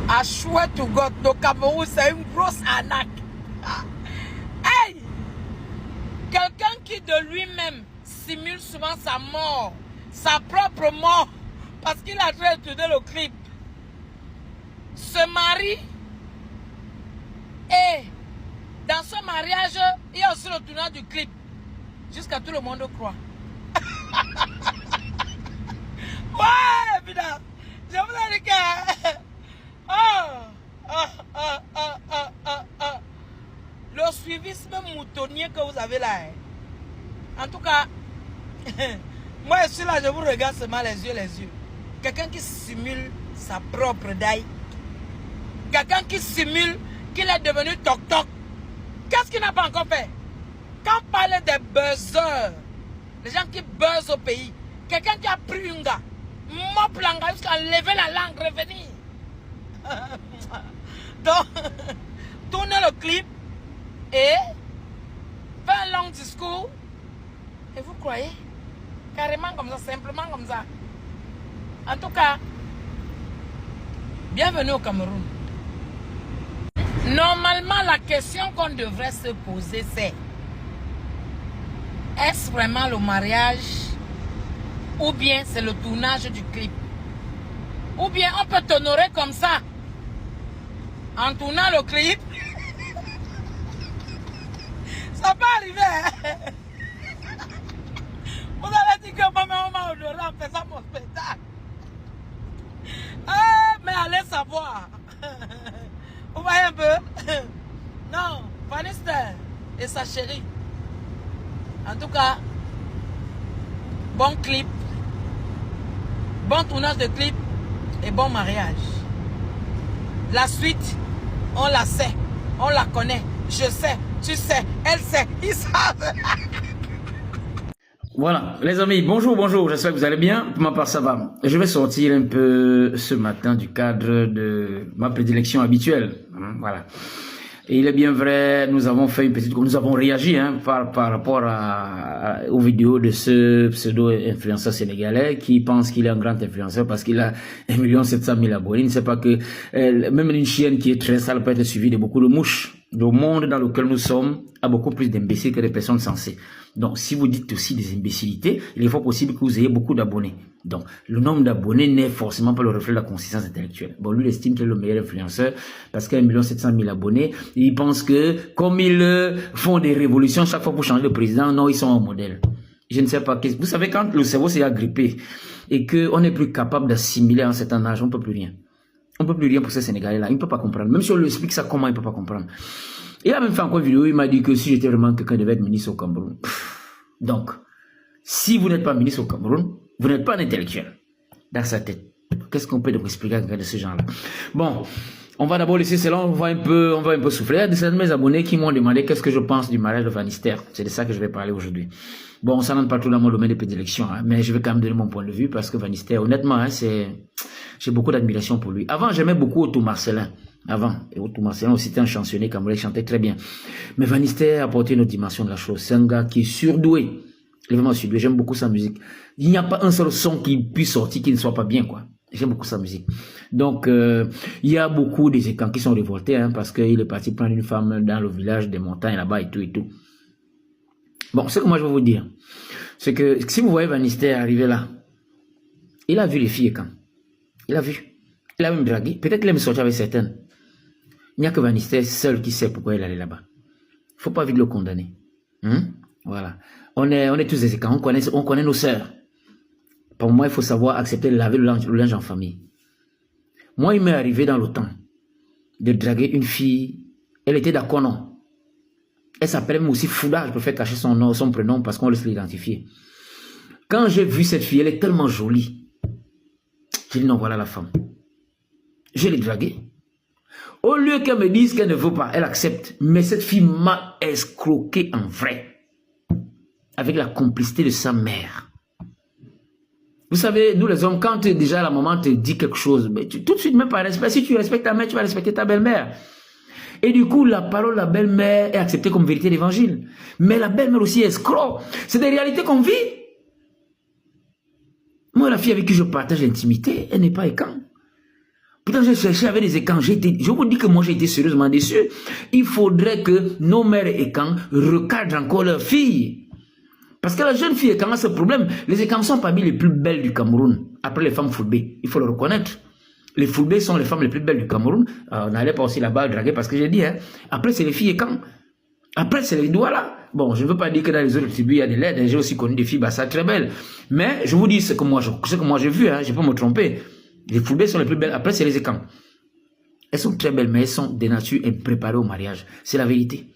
À chouette to God, le Cameroun, c'est une grosse arnaque. Hey! Quelqu'un qui de lui-même simule souvent sa mort, sa propre mort, parce qu'il a très étudié le clip, se marie et dans ce mariage, il y a aussi le tournage du clip. Jusqu'à tout le monde croit. Ouais, putain. Je vous ai dit que... Le suivisme moutonnier que vous avez là. En tout cas, moi je suis là, je vous regarde seulement les yeux. Quelqu'un qui simule sa propre daille. Quelqu'un qui simule qu'il est devenu toc-toc. Qu'est-ce qu'il n'a pas encore fait? Quand on parle des buzzers, les gens qui buzzent au pays, quelqu'un qui a pris un gars, mop l'anga jusqu'à lever la langue, revenir. Donc, tournez le clip et fait un long discours. Et vous croyez? Carrément comme ça, simplement comme ça. En tout cas, bienvenue au Cameroun. Normalement, la question qu'on devrait se poser, c'est: est-ce vraiment le mariage ou bien c'est le tournage du clip? Ou bien on peut t'honorer comme ça en tournant le clip? Ça peut arriver, hein? Vous allez dire que maman m'a honoré en faisant mon spectacle. Ah, mais allez savoir. Vous voyez un peu? Non, Vanister et sa chérie. En tout cas, bon clip, bon tournage de clip et bon mariage. La suite, on la sait, on la connaît, je sais, tu sais, elle sait, ils savent. Voilà, les amis, bonjour, j'espère que vous allez bien. Pour ma part, ça va. Je vais sortir un peu ce matin du cadre de ma prédilection habituelle. Voilà. Et il est bien vrai, nous avons fait une petite... Nous avons réagi par rapport aux vidéos de ce pseudo-influenceur sénégalais qui pense qu'il est un grand influenceur parce qu'il a 1 700 000 abonnés. Il ne sait pas que même une chienne qui est très sale peut être suivie de beaucoup de mouches. Le monde dans lequel nous sommes a beaucoup plus d'imbéciles que de personnes sensées. Donc, si vous dites aussi des imbécilités, il est fort possible que vous ayez beaucoup d'abonnés. Donc, le nombre d'abonnés n'est forcément pas le reflet de la consistance intellectuelle. Bon, lui, il estime qu'il est le meilleur influenceur parce qu'il a 1 700 000 abonnés. Il pense que, comme ils font des révolutions chaque fois pour changer de président, non, ils sont un modèle. Je ne sais pas. Vous savez, quand le cerveau s'est agrippé et qu'on n'est plus capable d'assimiler en certain âge, on ne peut plus rien. On ne peut plus rien pour ces Sénégalais-là. Il ne peut pas comprendre. Même si on lui explique ça, comment il ne peut pas comprendre. Il a même fait encore une vidéo, il m'a dit que si j'étais vraiment quelqu'un devait être ministre au Cameroun. Donc, si vous n'êtes pas ministre au Cameroun, vous n'êtes pas un intellectuel dans sa tête. Qu'est-ce qu'on peut donc expliquer à quelqu'un de ce genre-là? Bon, on va d'abord laisser cela, on va un peu souffler. Il y a certains de mes abonnés qui m'ont demandé qu'est-ce que je pense du mariage de Vanister. C'est de ça que je vais parler aujourd'hui. Bon, ça n'entre pas tout dans mon domaine de prédilection, mais je vais quand même donner mon point de vue parce que Vanister, honnêtement, j'ai beaucoup d'admiration pour lui. Avant, j'aimais beaucoup Otto Marcelin. Et Otto Marcelin aussi était un chansonnier camerounais, il chantait très bien. Mais Vanister a apporté une autre dimension de la chose. C'est un gars qui est surdoué. Il est vraiment surdoué, j'aime beaucoup sa musique. Il n'y a pas un seul son qui puisse sortir qui ne soit pas bien, quoi. J'aime beaucoup sa musique. Donc, il y a beaucoup des écans qui sont révoltés, parce qu'il est parti prendre une femme dans le village des montagnes là-bas et tout et tout. Bon, ce que moi je veux vous dire, c'est que si vous voyez Vanister arriver là, il a vu les filles quand. Il a vu. Il a même dragué. Peut-être qu'il aime sortir avec certaines. Il n'y a que Vanister seul qui sait pourquoi il allait là-bas. Il ne faut pas vite le condamner. Voilà. On est tous des écans. On connaît nos sœurs. Pour moi, il faut savoir accepter de laver le linge en famille. Moi, il m'est arrivé dans le temps de draguer une fille. Elle était d'accord, non. Elle s'appelait même aussi Fouda. Je préfère cacher son nom, son prénom parce qu'on laisse l'identifier. Quand j'ai vu cette fille, elle est tellement jolie. J'ai dit non, voilà la femme. Je l'ai draguée. Au lieu qu'elle me dise qu'elle ne veut pas, elle accepte. Mais cette fille m'a escroqué en vrai. Avec la complicité de sa mère. Vous savez, nous les hommes, quand déjà la maman te dit quelque chose, mais tout de suite, même par respect, si tu respectes ta mère, tu vas respecter ta belle-mère. Et du coup, la parole de la belle-mère est acceptée comme vérité d'évangile. Mais la belle-mère aussi est escroc. C'est des réalités qu'on vit. Moi, la fille avec qui je partage l'intimité, elle n'est pas écan. Pourtant, j'ai cherché avec des écrans. Je vous dis que moi, j'ai été sérieusement déçu. Il faudrait que nos mères écrans recadrent encore leurs filles. Parce que la jeune fille écran a ce problème. Les écrans sont parmi les plus belles du Cameroun. Après les femmes foulbées. Il faut le reconnaître. Les foulbées sont les femmes les plus belles du Cameroun. On n'allait pas aussi là-bas draguer parce que j'ai dit, hein. Après, c'est les filles écrans. Après, c'est les doigts là. Bon, je ne veux pas dire que dans les autres tribus, il y a des laides. J'ai aussi connu des filles ça très belles. Mais je vous dis ce que moi j'ai vu. Hein. Je ne peux pas me tromper. Les foulbées sont les plus belles. Après, c'est les écrans. Elles sont très belles, mais elles sont des natures impréparées au mariage. C'est la vérité.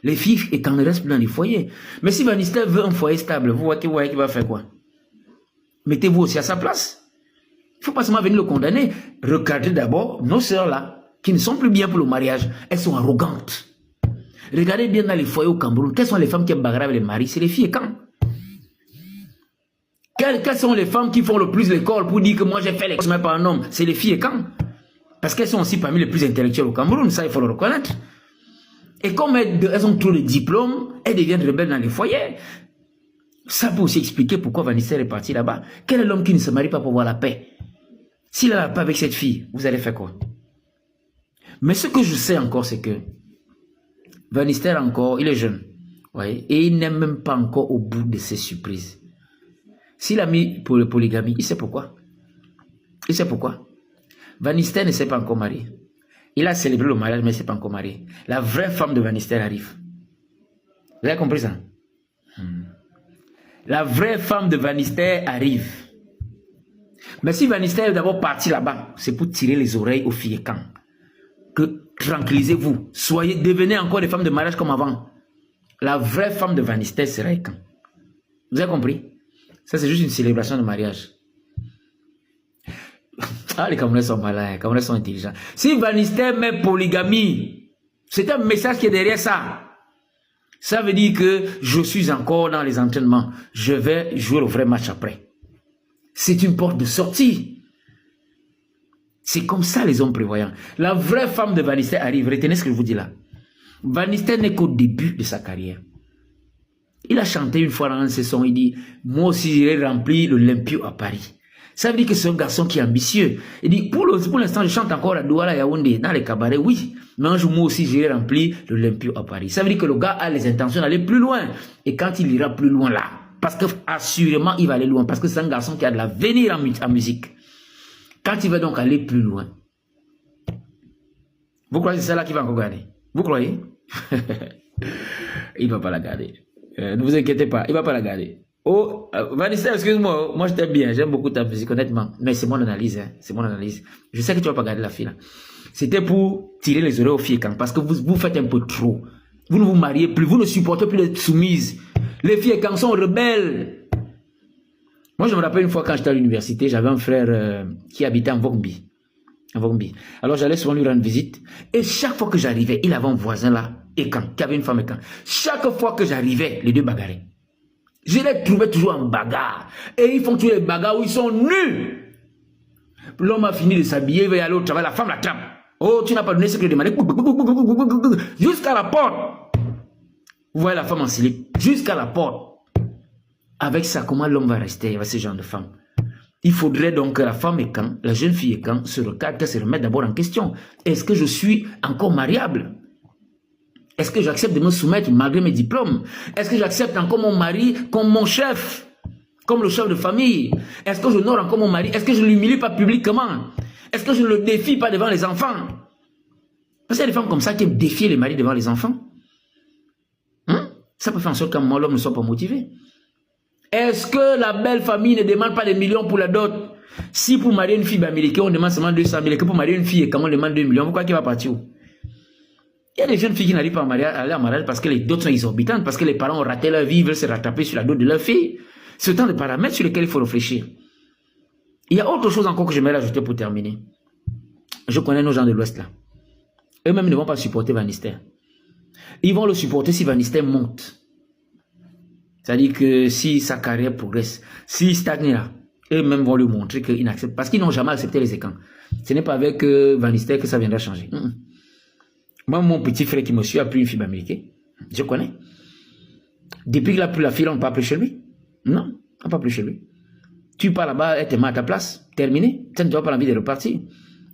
Les filles écrans ne restent plus dans les foyers. Mais si Van Nistelrooy veut un foyer stable, vous voyez qu'il va faire quoi? Mettez-vous aussi à sa place. Il ne faut pas seulement venir le condamner. Regardez d'abord nos sœurs là, qui ne sont plus bien pour le mariage. Elles sont arrogantes. Regardez bien dans les foyers au Cameroun. Quelles sont les femmes qui bagarrent avec les maris? C'est les filles écrans. Quelles sont les femmes qui font le plus l'école pour dire que moi j'ai fait l'école, mais pas un homme? C'est les filles écrans. Parce qu'elles sont aussi parmi les plus intellectuelles au Cameroun, ça il faut le reconnaître. Et comme elles ont trop de diplômes, elles deviennent rebelles dans les foyers. Ça peut aussi expliquer pourquoi Van Nistelrooy est parti là-bas. Quel est l'homme qui ne se marie pas pour avoir la paix? S'il n'a pas avec cette fille, vous allez faire quoi? Mais ce que je sais encore, c'est que Van Nistelrooy encore, il est jeune. Voyez, et il n'est même pas encore au bout de ses surprises. S'il a mis pour le polygamie, il sait pourquoi. Il sait pourquoi. Van Nistelrooy ne s'est pas encore marié. Il a célébré le mariage, mais il ne s'est pas encore marié. La vraie femme de Van Nistelrooy arrive. Vous avez compris ça? La vraie femme de Van Nistelrooy arrive. Mais si Van Nistelrooy est d'abord parti là-bas, c'est pour tirer les oreilles aux filles écrans. Que tranquillisez-vous. Devenez encore des femmes de mariage comme avant. La vraie femme de Van Nistelrooy sera écran. Vous avez compris? Ça, c'est juste une célébration de mariage. Ah, les Camerounais sont malins, les Camerounais sont intelligents. Si Van Nistelrooy met polygamie, c'est un message qui est derrière ça. Ça veut dire que je suis encore dans les entraînements. Je vais jouer le vrai match après. C'est une porte de sortie. C'est comme ça les hommes prévoyants. La vraie femme de Van Nistelrooy arrive. Retenez ce que je vous dis là. Van Nistelrooy n'est qu'au début de sa carrière. Il a chanté une fois dans un de ses sons, il dit « Moi aussi j'irai remplir l'Olympio à Paris ». Ça veut dire que c'est un garçon qui est ambitieux. Il dit « Pour l'instant, je chante encore à Douala Yaoundé, dans les cabarets, oui. Mais un jour, moi aussi j'irai remplir l'Olympio à Paris ». Ça veut dire que le gars a les intentions d'aller plus loin. Et quand il ira plus loin là, parce que assurément il va aller loin, parce que c'est un garçon qui a de l'avenir en musique. Quand il va donc aller plus loin, vous croyez que c'est celle-là qui va encore garder? Vous croyez? Il ne va pas la garder. Ne vous inquiétez pas, il ne va pas la garder. Oh, Van Nistelrooy, excuse-moi, moi je t'aime bien, j'aime beaucoup ta musique, honnêtement. Mais c'est mon analyse, hein, c'est mon analyse. Je sais que tu ne vas pas garder la fille là. C'était pour tirer les oreilles aux filles quand, parce que vous faites un peu trop. Vous ne vous mariez plus, vous ne supportez plus d'être soumises. Les filles quand sont rebelles. Moi je me rappelle une fois quand j'étais à l'université, j'avais un frère qui habitait en Vongbi. Alors j'allais souvent lui rendre visite. Et chaque fois que j'arrivais, il avait un voisin là, écran, qui avait une femme écran. Chaque fois que j'arrivais, les deux bagarraient. Je les trouvais toujours en bagarre. Et ils font toujours les bagarres où ils sont nus. L'homme a fini de s'habiller, il va y aller au travail, la femme l'attrape. Oh, tu n'as pas donné ce que je demandais. Jusqu'à la porte. Vous voyez la femme en slip. Jusqu'à la porte. Avec ça, comment l'homme va rester avec ce genre de femme? Il faudrait donc que la femme écran, la jeune fille écran, se recadre, qu'elle se remette d'abord en question. Est-ce que je suis encore mariable? Est-ce que j'accepte de me soumettre malgré mes diplômes? Est-ce que j'accepte encore mon mari comme mon chef? Comme le chef de famille? Est-ce que j'honore encore mon mari? Est-ce que je ne l'humilie pas publiquement? Est-ce que je ne le défie pas devant les enfants? Parce qu'il y a des femmes comme ça qui aiment défier les maris devant les enfants. Ça peut faire en sorte qu'à un moment l'homme ne soit pas motivé. Est-ce que la belle famille ne demande pas des millions pour la dot? Si pour marier une fille américaine, on demande seulement 200 000, et que pour marier une fille, comment on demande 2 millions, vous croyez qu'il va partir où? Il y a des jeunes filles qui n'arrivent pas à aller en mariage parce que les dots sont exorbitantes, parce que les parents ont raté leur vie, ils veulent se rattraper sur la dot de leur fille. C'est autant de paramètres sur lesquels il faut réfléchir. Il y a autre chose encore que j'aimerais ajouter pour terminer. Je connais nos gens de l'Ouest là. Eux-mêmes ne vont pas supporter Van Nistelrooy. Ils vont le supporter si Van Nistelrooy monte. C'est-à-dire que si sa carrière progresse, s'il stagne là, eux-mêmes vont lui montrer qu'ils n'acceptent. Parce qu'ils n'ont jamais accepté les écrans. Ce n'est pas avec Van Nistelrooy que ça viendra changer. Moi, mon petit frère qui me suit a pris une fille américaine. Je connais. Depuis qu'il a pris la fille, on ne parle plus chez lui. Non, on ne parle plus chez lui. Tu pars là-bas, elle te met à ta place. Terminé. Tu n'as pas envie de repartir.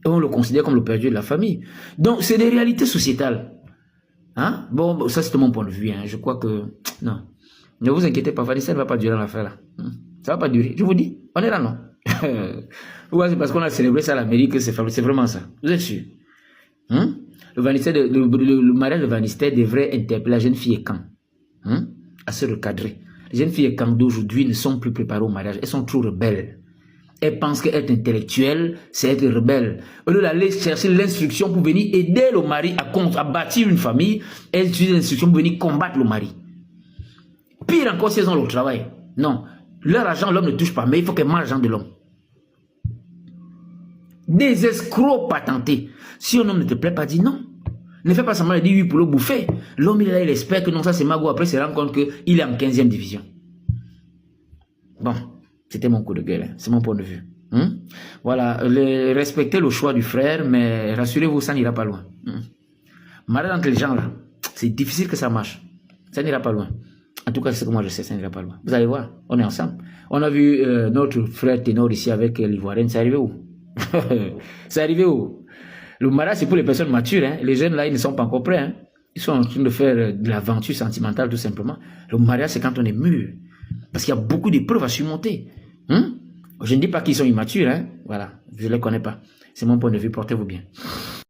Et on le considère comme le père Dieu de la famille. Donc, c'est des réalités sociétales. Hein? Bon, ça c'est mon point de vue. Hein. Je crois que... Non. Ne vous inquiétez pas, Vanessa ne va pas durer dans l'affaire là. Ça ne va pas durer. Je vous dis, on est là, non? C'est parce qu'on a célébré ça à l'Amérique que c'est vraiment ça. Vous êtes sûr? Le mariage de Vanessa devrait interpeller la jeune fille et quand à se recadrer. Les jeunes filles et quand d'aujourd'hui ne sont plus préparées au mariage. Elles sont trop rebelles. Elles pensent qu'être intellectuelle, c'est être rebelle. Au lieu d'aller chercher l'instruction pour venir aider le mari à bâtir une famille, elles utilisent l'instruction pour venir combattre le mari. Pire encore si elles ont le travail. Non. Leur argent, l'homme ne touche pas, mais il faut qu'elles mangent l'argent de l'homme. Des escrocs patentés. Si un homme ne te plaît pas, dis non. Ne fais pas semblant de dire oui pour le bouffer. L'homme, il est là, il espère que non, ça c'est Mago. Après, il se rend compte qu'il est en 15e division. Bon, c'était mon coup de gueule. Hein. C'est mon point de vue. Voilà, respectez le choix du frère, mais rassurez-vous, ça n'ira pas loin. Mariage entre les gens, là, c'est difficile que ça marche. Ça n'ira pas loin. En tout cas, c'est ce que moi je sais, ça n'ira pas loin. Vous allez voir, on est ensemble. On a vu notre frère ténor ici avec l'Ivoirienne. C'est arrivé où? C'est arrivé où? Le mariage, c'est pour les personnes matures. Hein. Les jeunes, là, ils ne sont pas encore prêts. Hein. Ils sont en train de faire de l'aventure sentimentale, tout simplement. Le mariage, c'est quand on est mûr. Parce qu'il y a beaucoup d'épreuves à surmonter. Je ne dis pas qu'ils sont immatures. Hein. Voilà, je ne les connais pas. C'est mon point de vue. Portez-vous bien.